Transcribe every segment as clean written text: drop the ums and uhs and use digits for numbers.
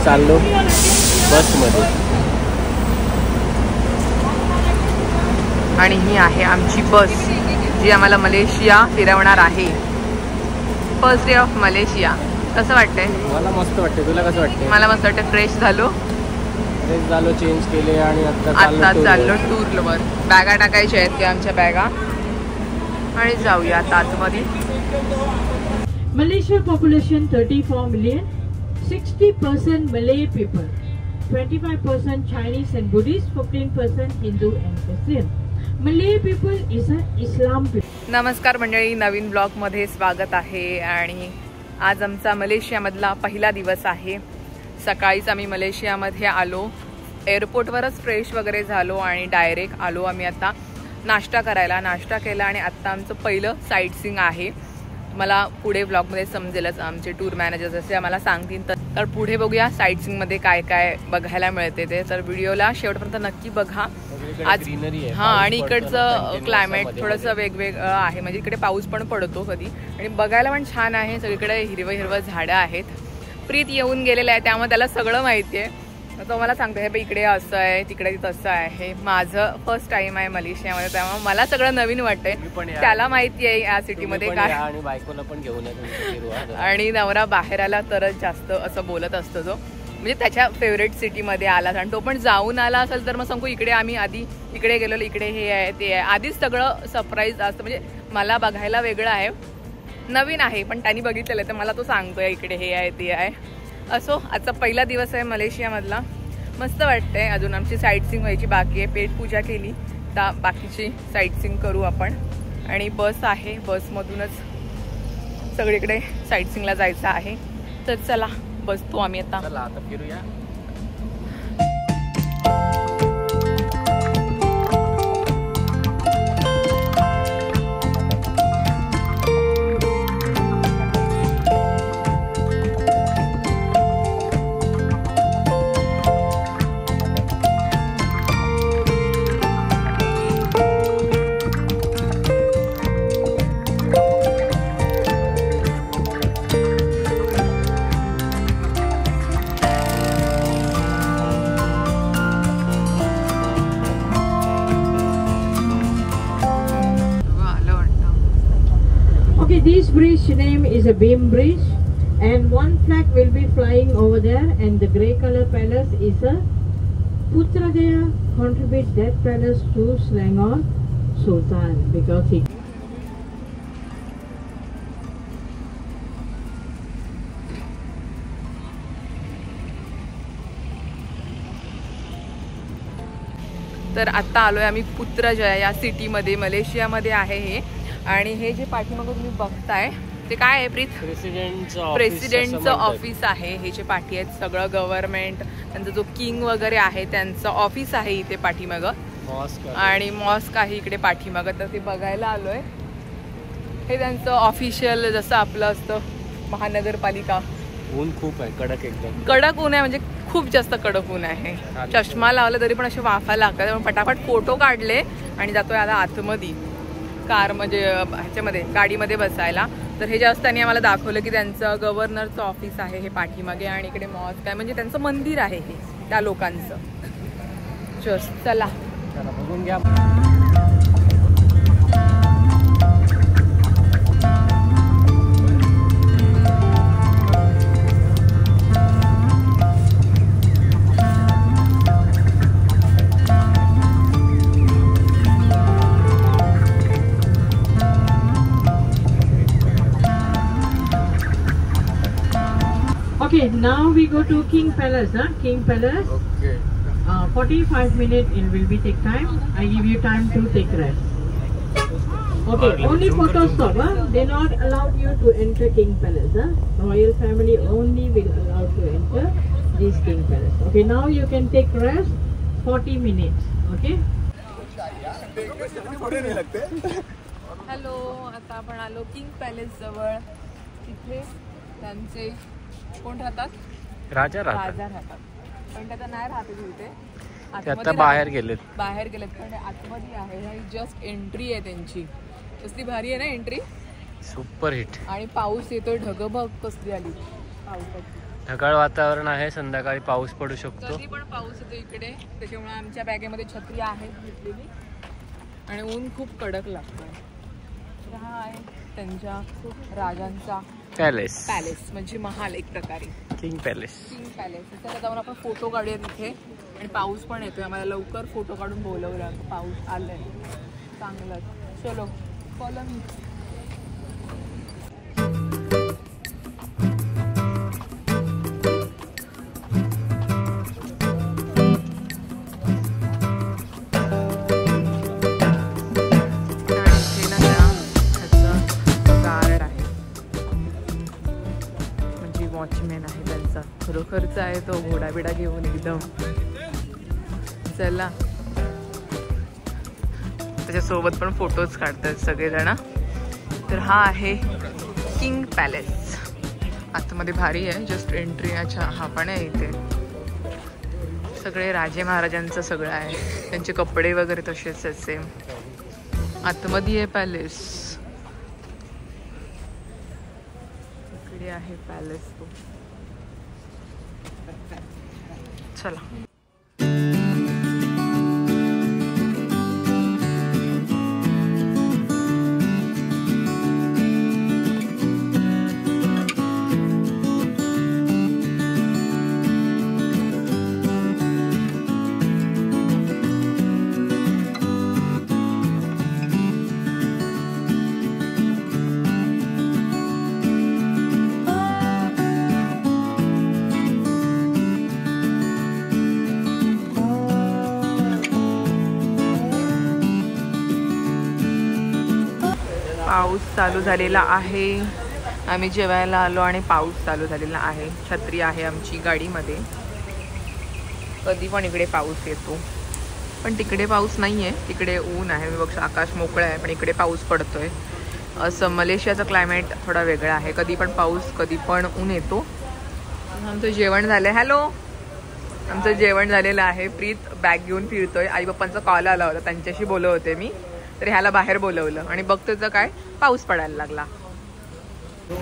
चाललो बसमध्ये. आणि ही आहे आमची बस जी आम्हाला मलेशिया फिरवणार आहे. First day of Malaysia. कसं वाटतंय? मला मस्त वाटते. तुला कसं वाटते? मला मस्त वाटतं. फ्रेश झालो, चेंज केले आणि आता चाललो टूरवर. बॅगा टाकायच्या आहेत की आमच्या बॅगा आणि जाऊया आता आतमध्ये. Malaysia population 34 million, 60% Malay people, 25% Chinese and Buddhist, 15% Hindu and Muslim. Malay people is a Islam people. नमस्कार मंडळी, नवीन ब्लॉगमध्ये स्वागत आहे. आणि आज आमचा मलेशियामधला पहिला दिवस आहे. सकाळीच आम्ही मलेशियामध्ये आलो, एअरपोर्टवरच फ्रेश वगैरे झालो आणि डायरेक्ट आलो आम्ही आता नाश्ता करायला. नाश्ता केला आणि आत्ता आमचं पहिलं साईट सीइंग आहे. मला पुढे ब्लॉगमध्ये समजेलच, आमचे टूर मॅनेजर जसे आम्हाला सांगतील. तर पुढे बघूया साईट सीइंगमध्ये काय काय बघायला मिळते ते. तर व्हिडिओला शेवटपर्यंत नक्की बघा. आज हां, आणि इकडचं क्लायमेट थोडंसं वेगवेगळं आहे. म्हणजे इकडे पाऊस पण पडतो कधी आणि बघायला पण छान आहे. सगळीकडे हिरवं हिरवं झाडं आहेत. प्रीत येऊन गेलेलं आहे त्यामुळे त्याला सगळं माहिती आहे. तो मला सांगतो हे इकडे असं आहे, तिकडे तसं आहे. माझं फर्स्ट टाइम आहे मलेशियामध्ये त्यामुळे मला सगळं नवीन वाटतंय. त्याला माहिती आहे या सिटीमध्ये काय. आणि बायकोला पण घेऊन आणि नवरा बाहेर आला तरच जास्त असं बोलत असतो तो. म्हणजे त्याच्या फेवरेट सिटीमध्ये आला आणि तो पण जाऊन आला असेल तर मग सांगू इकडे आम्ही आधी इकडे गेलेलो, इकडे हे आहे ते आहे. आधीच सगळं सरप्राईज असतं. म्हणजे मला बघायला वेगळं आहे, नवीन आहे, पण त्यांनी बघितलेलं तर मला तो सांगतोय इकडे हे आहे ते आहे. असो, आजचा पहिला दिवस आहे मलेशियामधला. मस्त वाटतंय. अजून आमची साईट सीइंग व्हायची बाकी आहे. पेट पूजा केली तर बाकीची साईट सीइंग करू आपण. आणि बस आहे, बसमधूनच सगळीकडे साईट सीइंगला जायचं आहे. तर चला बसतो आम्ही आता. फिरूया. Okay, this bridge name is a beam bridge, and one flag will be flying over there, and the grey color palace is a Putrajaya contributes that palace to Selangor Sultan because he. तर आता आलोय आम्ही पुत्रजया या सिटीमध्ये, मलेशियामध्ये आहे हे. आणि हे जे पाठीमागं तुम्ही बघताय ते काय आहे प्रीत? प्रेसिडेंटचं ऑफिस आहे. हे जे पाठी आहेत सगळं गव्हर्नमेंट, त्यांचा जो किंग वगैरे आहे त्यांचं ऑफिस आहे इथे पाठीमागं. आणि मॉस्क आहे इकडे पाठीमागं. तर ते बघायला आलोय. हे त्यांचं ऑफिशियल जसं आपलं असतं महानगरपालिका. ऊन खूप आहे, कडक एकदम कडक ऊन आहे, म्हणजे खूप जास्त कडक ऊन आहे. चष्मा लावला तरी पण असे वाफा लागतात. त्यामुळे पटापट फोटो काढले आणि जातोय आता आतमध्ये कार, म्हणजे ह्याच्यामध्ये गाडीमध्ये बसायला. तर हे जास्त त्यांनी आम्हाला दाखवलं की त्यांचं गव्हर्नरचं ऑफिस आहे हे पाठीमागे आणि इकडे मॉस्क आहे, म्हणजे त्यांचं मंदिर आहे हे त्या लोकांचं. चला बघून घ्या. Okay, now we go to King Palace, huh? King Palace. Okay. 45 minutes it will be take time. I give you time to take rest. Okay, only photo stop, huh? They not allowed you to enter King Palace, huh? Royal family only will allow to enter this King Palace. Okay, now you can take rest 40 minutes, okay? Hello, आता आपण आलो king palace जवळ. तिथे त्यांचे कोण राहतात? राजा राहतात. पण त्या नाही राहते तिथे, आता बाहेर गेलेत. पण आतमध्ये आहे. जस्ट एंट्री आहे त्यांची. कसली भारी आहे ना एंट्री, सुपर हिट. आणि पाऊस येतोय, ढग बघ कसली आली पावसाची. ढगाळ वातावरण आहे, संध्याकाळी पाऊस पडू शकतो. कधी पण पाऊस येतो इकडे, त्याच्यामुळे आमच्या बॅगेमध्ये छत्री आहे घेतलेली आणि ऊन खूप कडक लागतोय. हा आहे त्यांच्या राजांचा पॅलेस म्हणजे महाल एक प्रकारे, किंग पॅलेस. त्याला जाऊन आपण फोटो काढूया तिथे. आणि पाऊस पण येतोय, आम्हाला लवकर फोटो काढून बोलवलं, पाऊस आलाय चांगलं. चलो फॉलो मी. वॉचमॅन आहे त्यांचा, खरोखरच आहे तो, घोडा बिडा घेऊन एकदम. चला त्याच्यासोबत पण फोटोज काढतात सगळेजण. तर हा आहे किंग पॅलेस, आतमध्ये भारी आहे, जस्ट एंट्री. अच्छा हा पण आहे इथे, सगळे राजे महाराजांचं सगळं आहे, त्यांचे कपडे वगैरे तसेच आहेत सेम. आतमध्ये आहे पॅलेस, इकडे आहे पॅलेस तो. चला पाऊस चालू झालेला आहे, आम्ही जेवायला आलो आणि पाऊस चालू झालेला आहे. छत्री आहे आमची गाडीमध्ये, कधी पण इकडे पाऊस येतो. पण तिकडे पाऊस नाही आहे, तिकडे ऊन आहे, बघ आकाश मोकळं आहे, पण इकडे पाऊस पडतोय. असं मलेशियाचं क्लायमेट थोडा वेगळा आहे, कधी पण पाऊस कधी पण ऊन येतो. आमचं जेवण झालं. हॅलो, आमचं जेवण झालेलं आहे. प्रीत बॅग घेऊन फिरतोय, आई बाप्पांचा कॉल आला होता, त्यांच्याशी बोलत होते मी, तर ह्याला बाहेर बोलवलं आणि बघतोय तर काय पाऊस पडायला लागला.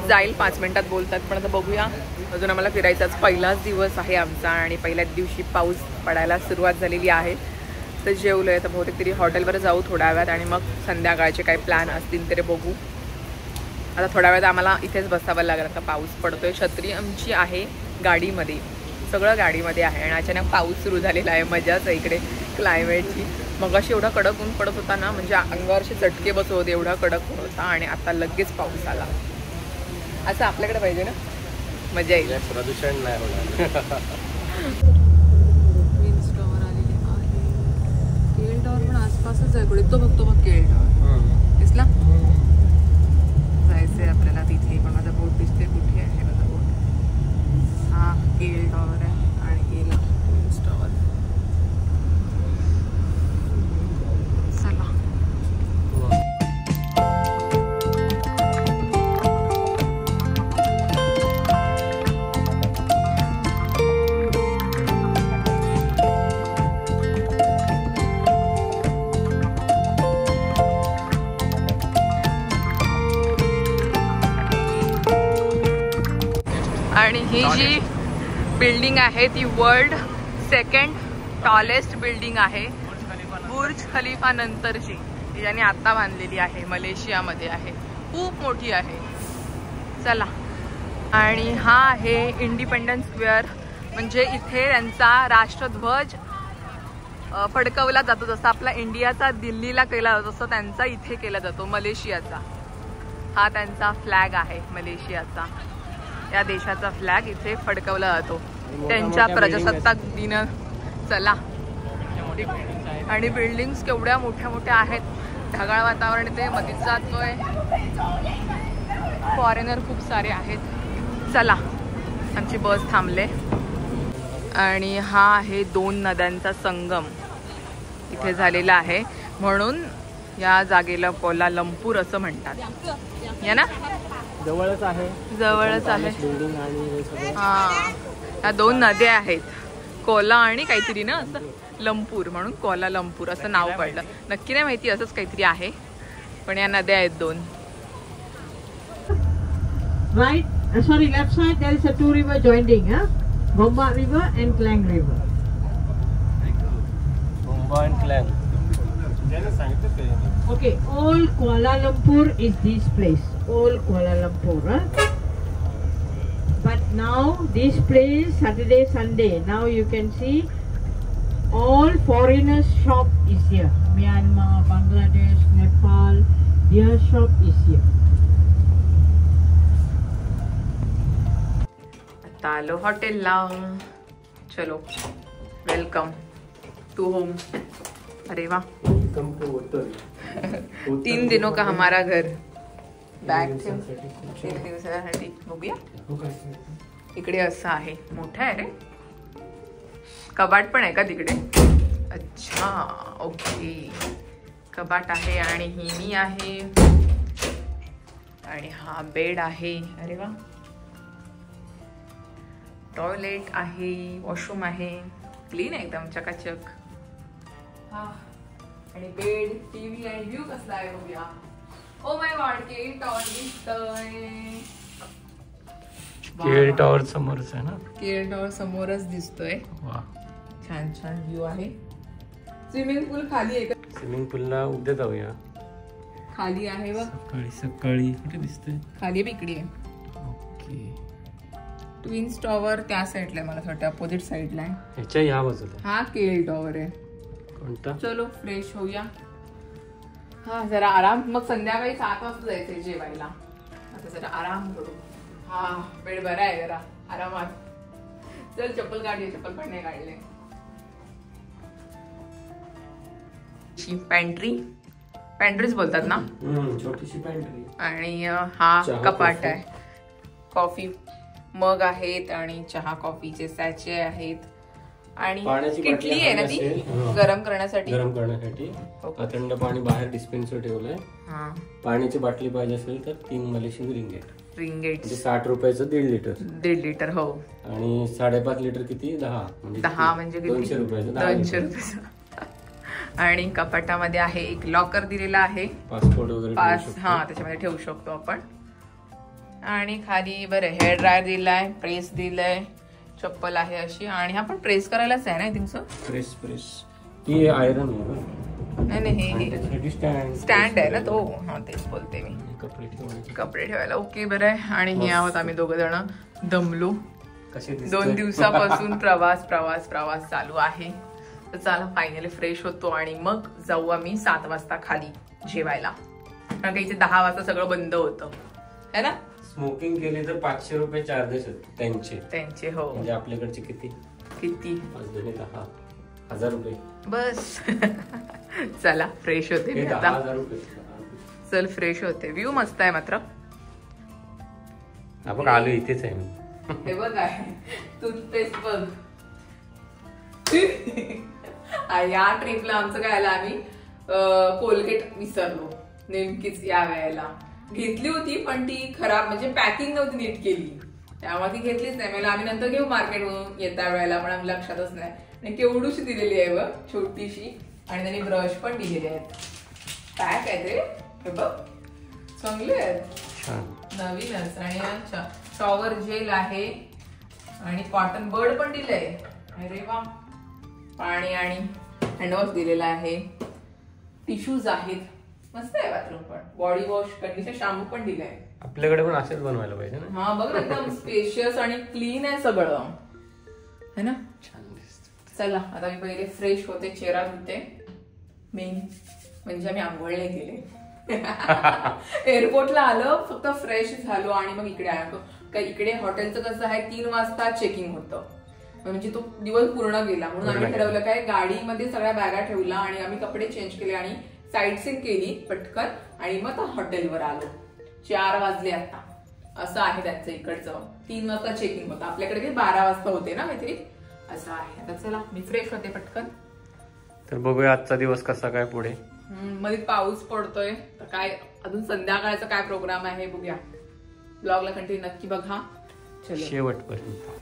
जाईल 5 मिनिटात बोलतात, पण आता बघूया. अजून आम्हाला फिरायचाच पहिलाच दिवस आहे आमचा आणि पहिल्याच दिवशी पाऊस पडायला सुरुवात झालेली आहे. तर जेवलोय, तर बहुतेक तरी हॉटेलवर जाऊ थोड्या वेळात आणि मग संध्याकाळचे काही प्लॅन असतील तरी बघू. आता थोड्या वेळात आम्हाला इथेच बसावं लागेल, आता पाऊस पडतोय. छत्री आमची आहे गाडीमध्ये, सगळं गाडीमध्ये आहे आणि अचानक पाऊस सुरू झालेला आहे. मजाच आहे इकडे क्लायमेटची. मग अशी एवढा कडक ऊन पडत होता ना, म्हणजे अंगावरचे चटके बसत होते, एवढा कडक ऊन होता. आणि आता लगेच पाऊस आला. असं आपल्याकडे पाहिजे ना, मजा येईल. प्रदूषण नाही होणार. क्वीन्स टॉवर आलेली आहे. केएल टॉवर पण आसपासच आहे कुठे, तो बघ केएल टॉवर दिसला. जायचंय आपल्याला तिथे, पण माझा बोट दिसते कुठे आहे माझा बोट. हा केएल टॉवर आहे आणि गेला क्वीन्स टॉवर. चला आणि ही जी बिल्डिंग आहे ती वर्ल्ड 2nd टॉलेस्ट बिल्डिंग आहे, बुर्ज खलिफा नंतरची, ज्याने आता बांधलेली आहे, मलेशियामध्ये आहे, खूप मोठी आहे. चला, आणि हा आहे इंडिपेंडन्स स्क्वेअर, म्हणजे इथे त्यांचा राष्ट्रध्वज फडकवला जातो. जसं आपला इंडियाचा दिल्लीला केला जातो तसं त्यांचा इथे केला जातो, मलेशियाचा. हा त्यांचा फ्लॅग आहे मलेशियाचा, या देशाचा फ्लॅग इथे फडकवला जातो त्यांच्या प्रजासत्ताक दिन. चला, आणि बिल्डिंग्स केवढ्या मोठ्या मोठ्या आहेत. ढगाळ वातावरण इथे मधीच जातोय, फॉरेनर खूप सारे आहेत. चला, आमची बस थांबले. आणि हा आहे 2 नद्यांचा संगम इथे झालेला आहे, म्हणून या जागेला कोलालंपूर असं म्हणतात. या ना, जवळच आहे, जवळच आहे. बिल्डिंग आणि हे सगळं. हा, या 2 नद्या आहेत, कोला आणि काहीतरी ना, असं लंपूर, म्हणून कोलालंपूर असं नाव पडलं. नक्की नाही माहिती, असंच काहीतरी आहे, पण या नद्या आहेत 2. Right Sorry, left side there is a two river joining, huh? Gombak River and Klang River. Gombak and Klang. Okay, all Kuala Lumpur is this place. All Kuala Lumpur, huh? But now this place Saturday, Sunday. Now you can see all foreigners shop is here. Myanmar, Bangladesh, Nepal. Their shop is here. आता आलो हॉटेलला. चलो, welcome to home. अरे वाह, 3 दिनों का हमारा घर. बॅग ठेव 3 दिवसासाठी. बघूया, इकडे असं आहे. मोठं आहे रे. कबाट पण आहे का तिकडे? अच्छा, ओके. कबाट आहे आणि ही मी आहे आणि हा बेड आहे. अरे वा. टॉयलेट आहे, वॉशरूम आहे, क्लीन आहे एकदम, चकाचक. हा, आणि बेड, टीव्ही आणि व्ह्यू कसला आहे बघूया. ओ माय गॉड, केळी टॉवर दिसतोय. केळी टॉवर समोरच आहे ना? केळी टॉवर समोरच दिसतोय. वा, छान छान व्ह्यू आहे. स्विमिंग पूल खाली आहे का? स्विमिंग पूलला उद्या जाऊया. खाली आहे बघ. सकाळी सकाळी कुठे दिसतंय? खाली आहे, इकडे आहे. ओके. ट्विन्स टॉवर त्या साईडला आहे, मला वाटतं अपोजिट साईडला आहे. ह्याच्या ह्या बाजूला हा केळी टॉवर आहे. कोणता? चलो फ्रेश होऊया. हा, जरा आराम. मग संध्याकाळी 7 वाजता जायचंय जेवायला. आता जरा आराम करू. हा, बेड बरा आहे, जरा आरामात. चल, चप्पल काढूया. चप्पल पण नाही काढले. पॅन्ट्रीज बोलतात ना? छोटीशी पॅन्ट्री. आणि हा कपाट आहे. कॉफी मग आहेत आणि चहा कॉफीचे सॅचे आहेत आणि किटली आहे ना ती गरम करण्यासाठी. थंड पाणी बाहेर डिस्पेन्सर ठेवलंय. पाण्याची बाटली पाहिजे असेल तर 3 मलेशियन रिंगेट. 60 रुपयाचं 1.5 लिटर. हो. आणि 5.5 लिटर किती? 10 म्हणजे 200 रुपयाचं. 200 रुपयाचं. आणि कपाटामध्ये आहे एक लॉकर दिलेला आहे. पासपोर्ट वगैरे त्याच्यामध्ये ठेवू शकतो आपण. आणि खाली बरं हेअर ड्रायर दिलाय, प्रेस दिलाय, चप्पल आहे अशी. आणि हा पण प्रेस करायलाच आहे ना तुमचं? प्रेस ती आयरन नाही, स्टँड आहे ना तो. हा, तेच बोलते मी. कपडे ठेवायला. ओके, बरं आहे. आणि हे आहोत आम्ही 2 जण. दमलो. 2 दिवसापासून प्रवास चालू आहे. तर चला, फायनली फ्रेश होतो आणि मग जाऊ आम्ही 7 वाजता खाली जेवायला. कारण का इथे 10 वाजता सगळं बंद होतं है ना. स्मोकिंग केली तर 500 रुपये चार्जेस त्यांचे. हो. म्हणजे आपल्याकडचे किती 10,000 रुपये. बस. चला, फ्रेश होते मी आता. 10,000 रुपये. चल, फ्रेश होते. व्ह्यू मस्त आहे मात्र. आपण आलो इथेच आहे. हे बघ आहे टूथपेस्ट बघ. या ट्रिपला आमचं काय आलं, आम्ही कोलगेट विसरलो नेमकीच या वेळेला. घेतली होती पण ती खराब, म्हणजे पॅकिंग नव्हती नीट केली, त्यामुळे ती घेतलीच नाही. मला आम्ही नंतर घेऊ मार्केटमधून येत्या वेळेला, पण आम्ही लक्षातच नाही. आणि केवढूशी दिलेली आहे बघ, छोटीशी. आणि त्यांनी ब्रश पण दिलेले आहेत. पॅक आहे ते, हे बघ, चांगले आहेत, नवीनच. आणि शॉवर जेल आहे आणि कॉटन बर्ड पण दिलंय. अरे वा. पाणी आणि हँडवॉश दिलेला आहे. टिश्यूज आहेत, मस्त आहे. बाथरूम पण, बॉडी वॉश, कंडिशनर, शॅम्पू पण दिलाय. आपल्याकडे पण असेच बनवायला पाहिजे ना. हा, बघ एकदम स्पेशियस आणि क्लीन आहे सगळं, है ना. छान दिसत. चला, आता मी पहिले फ्रेश होते, चेहरा धुते. मेन म्हणजे आम्ही आंघोळ नाही केले. एअरपोर्टला आलं, फक्त फ्रेश झालो आणि मग इकडे आलो. इकडे हॉटेलचं कसं आहे, 3 वाजता चेकिंग होतं, म्हणजे तो दिवस पूर्ण गेला. म्हणून आम्ही ठरवलं काय, गाडीमध्ये सगळ्या बॅगा ठेवला आणि आम्ही कपडे चेंज केले आणि साईटसीइंग केली पटकन आणि मग हॉटेलवर आलो. 4 वाजले आता. असं आहे त्यांचं इकडचं. 3 वाजता चेकिंग होतं, आपल्याकडे 12 वाजता होते ना काहीतरी, असं आहे. आता चला, मी फ्रेश होते पटकन. तर बघूया आजचा दिवस कसा काय पुढे. मध्ये पाऊस पडतोय, तर काय अजून संध्याकाळचा काय प्रोग्राम आहे बघूया. ब्लॉगला कंटिन्यू नक्की बघा शेवटपर्यंत.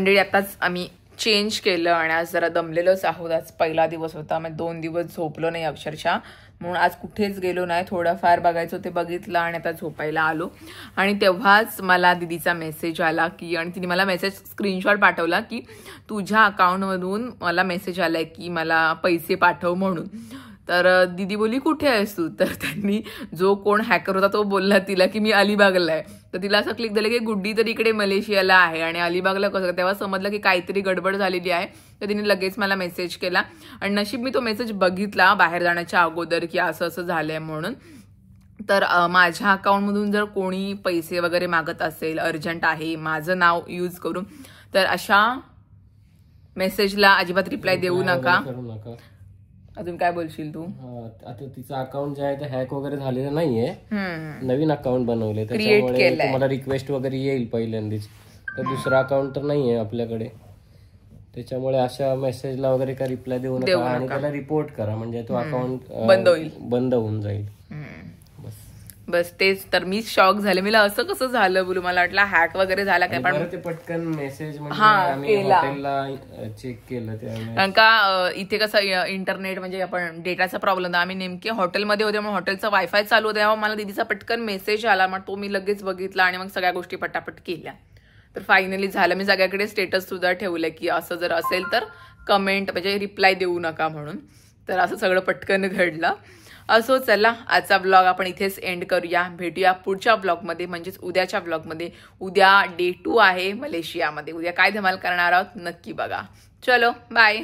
मंडळी आताच आम्ही चेंज केलं आणि आज जरा दमलेलोच आहोत. आज पहिला दिवस होता, मग 2 दिवस झोपलो नाही अक्षरशः, म्हणून आज कुठेच गेलो नाही. थोडंफार बघायचं ते बघितलं आणि आता झोपायला आलो. आणि तेव्हाच मला दीदीचा मेसेज आला की, आणि तिने मला मेसेज स्क्रीनशॉट पाठवला की तुझ्या अकाउंटमधून मला मेसेज आलाय की मला पैसे पाठव म्हणून. तर दीदी बोलली कुठे आहेस तू? तर त्यांनी जो कोण हॅकर होता तो बोलला तिला की मी अलिबागला आहे. तर तिला असं क्लिक झालं की गुड्डी तर इकडे मलेशियाला आहे आणि अलिबागला कसं. तेव्हा समजलं की काहीतरी गडबड झालेली आहे. तर तिने लगेच मला मेसेज केला आणि नशीब मी तो मेसेज बघितला बाहेर जाण्याच्या अगोदर की असं असं झालंय म्हणून. तर माझ्या अकाउंटमधून जर कोणी पैसे वगैरे मागत असेल, अर्जंट आहे, माझं नाव यूज करून, तर अशा मेसेजला अजिबात रिप्लाय देऊ नका. अजून काय बोलशील तू? आता तिचं अकाउंट जे आहे ते हॅक वगैरे झालेलं नाहीये, नवीन अकाउंट बनवले, त्याच्यामुळे तुम्हाला रिक्वेस्ट वगैरे येईल पहिल्यांदाच. तर दुसरं अकाउंट तर नाहीये आपल्याकडे, त्याच्यामुळे अशा मेसेजला वगैरे काय रिप्लाय देऊ नका आणि त्याला रिपोर्ट करा, म्हणजे तो अकाउंट बंद होऊन जाईल. बस तेच. तर मी शॉक झाले, मला असं कसं झालं बोलू, मला वाटलं हॅक वगैरे झाला काय, पण ते पटकन मेसेज चेक केलं. कारण का इथे कसं इंटरनेट म्हणजे आपण डेटाचा प्रॉब्लेम होता, आम्ही नेमके हॉटेलमध्ये होते, मग हॉटेलचा वायफाय चालू होता, तेव्हा मला दीदीचा पटकन मेसेज आला, मग तो मी लगेच बघितला आणि मग सगळ्या गोष्टी पटापट केल्या. तर फायनली झालं. मी सगळ्याकडे स्टेटस सुद्धा ठेवलं की असं जर असेल तर कमेंट म्हणजे रिप्लाय देऊ नका म्हणून. तर असं सगळं पटकन घडलं. असो, चला आजचा ब्लॉग आपण इथेच एंड करूया. भेटूया पुढच्या ब्लॉगमध्ये, म्हणजेच उद्याच्या ब्लॉगमध्ये. उद्या डे 2 आहे मलेशियामध्ये. उद्या काय धमाल करणार आहोत नक्की बघा. चलो बाय.